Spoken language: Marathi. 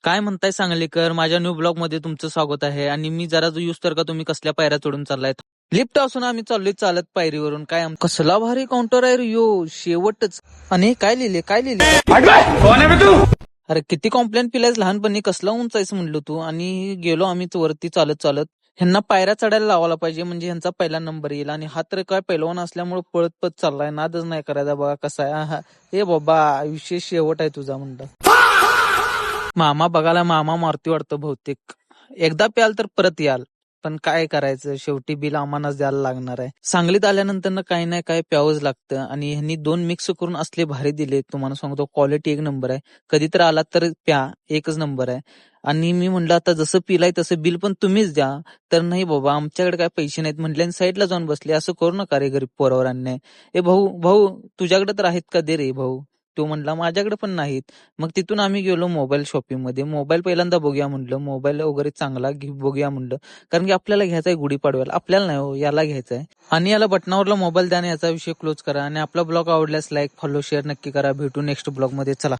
काय म्हणताय सांगलीकर, माझ्या न्यू ब्लॉग मध्ये तुमचं स्वागत आहे. आणि मी जरा यूज तर का तुम्ही कसल्या पायऱ्या चढून चाललाय. लिफ्ट असून आम्ही चाललोय चालत पायरीवरून. काय कसला भारी काउंटर आहे रे यो, शेवटच. आणि काय लिहिले अरे किती कॉम्प्लेन पिलायस लहानपणी, कसला उंचायच म्हणलो तू. आणि गेलो आम्ही वरती चालत चालत. ह्यांना पायऱ्या चढायला लावायला पाहिजे, म्हणजे ह्यांचा पहिला नंबर येईल. आणि हा तर काय पैलवान असल्यामुळे पळत पळत चाललाय, नादच नाही करायचा बघा कसा आहे. हे बाबा आयुष्य शेवट आहे तुझा म्हणलं. मामा बघायला मामा मारुती वाटतं बहुतेक. एकदा प्याल तर परत याल, पण काय करायचं, शेवटी बिल आम्हालाच द्यायला लागणार आहे. सांगलीत आल्यानंतर काही नाही काय प्यावंच लागतं. आणि ह्यांनी 2 मिक्स करून असले भारी दिले, तुम्हाला सांगतो क्वालिटी एक नंबर आहे. कधी तर आलात तर प्या, एकच नंबर आहे. आणि मी म्हणलं आता जसं पिलाय तसं बिल पण तुम्हीच द्या. तर नाही बाबा आमच्याकडे काय पैसे नाहीत म्हटले, साईडला जाऊन बसले. असं करू नका रे गरीब पोरावर अन्याय. ए भाऊ भाऊ, तुझ्याकडे तर आहेत का, दे रे भाऊ. तो म्हणला माझ्याकडे पण नाहीत. मग तिथून आम्ही गेलो मोबाईल शॉपिंग मध्ये. मोबाईल पहिल्यांदा बघूया म्हणलं, मोबाईल वगैरे चांगला बघूया म्हणलं. कारण की आपल्याला घ्यायचा आहे गुढीपाडव्याला, आपल्याला नाही हो, याला घ्यायचा आहे. आणि याला बटनावरला मोबाईल द्या आणि याचा विषय क्लोज करा. आणि आपला ब्लॉग आवडल्यास लाईक फॉलो शेअर नक्की करा. भेटू नेक्स्ट ब्लॉग मध्ये, चला.